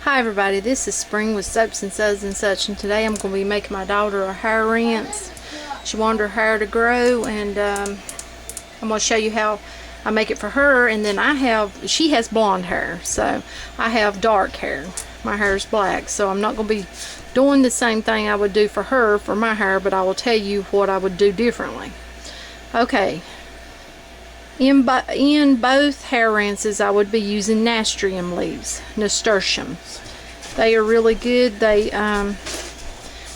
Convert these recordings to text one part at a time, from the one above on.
Hi everybody, this is Spring with Soaps and Suds and Such, and today I'm going to be making my daughter a hair rinse. She wanted her hair to grow, and I'm going to show you how I make it for her. And then she has blonde hair, so I have dark hair. My hair is black, so I'm not going to be doing the same thing I would do for her for my hair, but I will tell you what I would do differently. Okay. In both hair rinses, I would be using Nasturtium leaves, Nasturtium. They are really good. They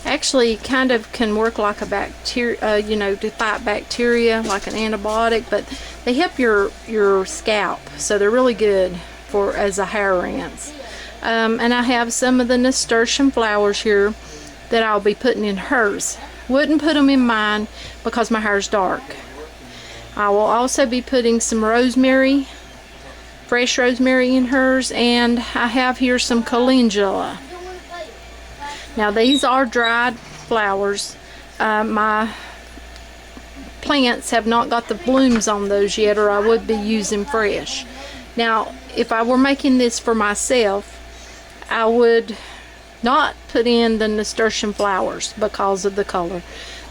actually kind of can work like a bacteria, to fight bacteria, like an antibiotic, but they help your scalp, so they're really good as a hair rinse. And I have some of the Nasturtium flowers here that I'll be putting in hers. Wouldn't put them in mine because my hair's dark. I will also be putting some rosemary, fresh rosemary in hers, and I have here some calendula. Now these are dried flowers. My plants have not got the blooms on those yet, or I would be using fresh. Now if I were making this for myself, I would not put in the nasturtium flowers because of the color,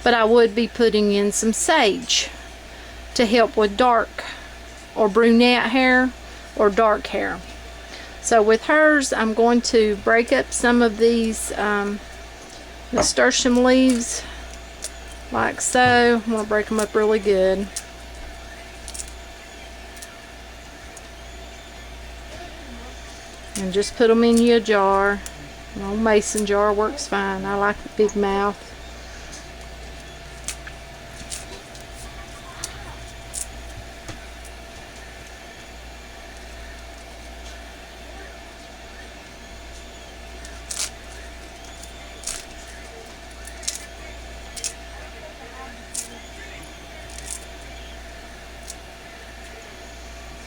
but I would be putting in some sage to help with dark or brunette hair or dark hair. So with hers, I'm going to break up some of these nasturtium leaves like so. I'm going to break them up really good. And just put them in your jar. An old mason jar works fine. I like the big mouth.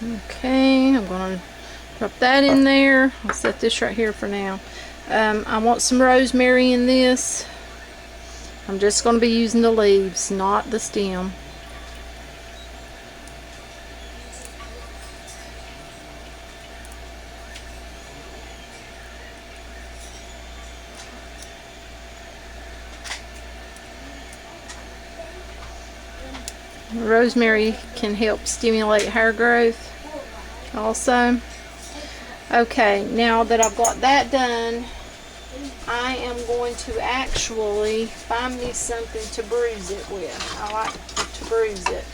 Okay, I'm going to drop that in there. I'll set this right here for now. I want some rosemary in this. I'm just going to be using the leaves, not the stem. Rosemary can help stimulate hair growth also. Okay, now that I've got that done, I am going to actually find me something to bruise it with. I like to bruise it,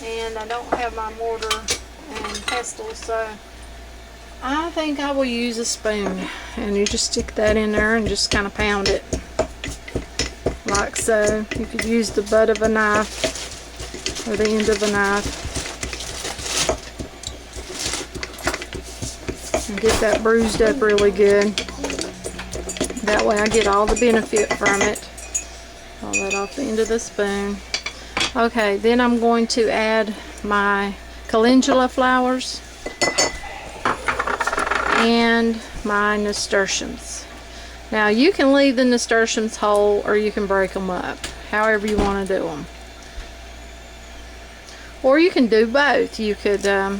and I don't have my mortar and pestle, so I think I will use a spoon. And you just stick that in there and just kind of pound it like so. You could use the butt of a knife or the end of a knife and get that bruised up really good. That way I get all the benefit from it. All that off the end of the spoon. Okay, then I'm going to add my calendula flowers and my nasturtiums. Now you can leave the nasturtiums whole, or you can break them up, however you want to do them. Or you can do both. You could, a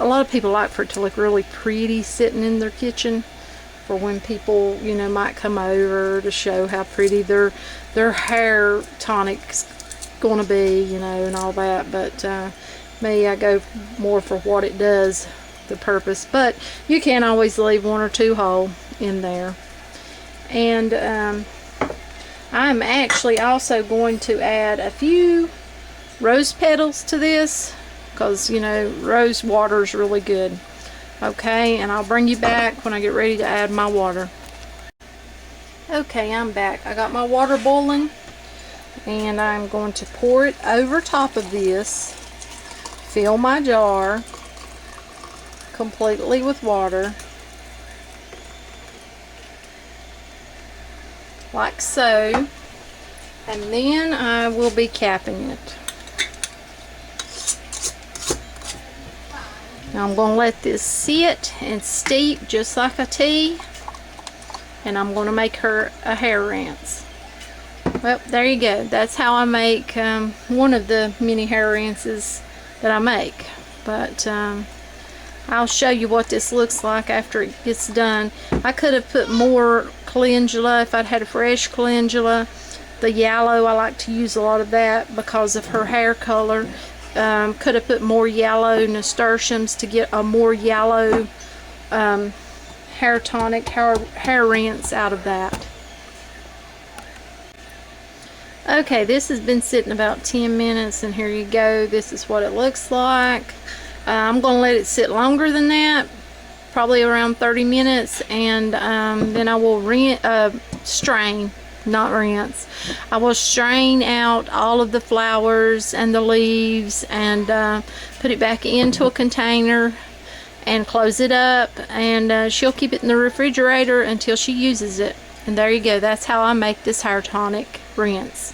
lot of people like for it to look really pretty sitting in their kitchen, for when people, might come over to show how pretty their hair tonic's going to be, and all that. But me, I go more for what it does, the purpose. But you can always leave one or two whole in there. And I'm actually also going to add a few rose petals to this, because rose water is really good. Okay, and I'll bring you back when I get ready to add my water. Okay, I'm back. I got my water boiling, and I'm going to pour it over top of this. Fill my jar completely with water, like so, and then I will be capping it. Now I'm going to let this sit and steep just like a tea, and I'm going to make her a hair rinse. Well, there you go. That's how I make one of the mini hair rinses that I make. But I'll show you what this looks like after it gets done. I could have put more calendula if I'd had a fresh calendula. The yellow, I like to use a lot of that because of her hair color. Could have put more yellow nasturtiums to get a more yellow hair tonic, hair rinse out of that. Okay, this has been sitting about 10 minutes, and here you go. This is what it looks like. I'm going to let it sit longer than that, probably around 30 minutes, and then I will strain, not rinse. I will strain out all of the flowers and the leaves and put it back into a container and close it up, and she'll keep it in the refrigerator until she uses it. And there you go. That's how I make this hair tonic rinse.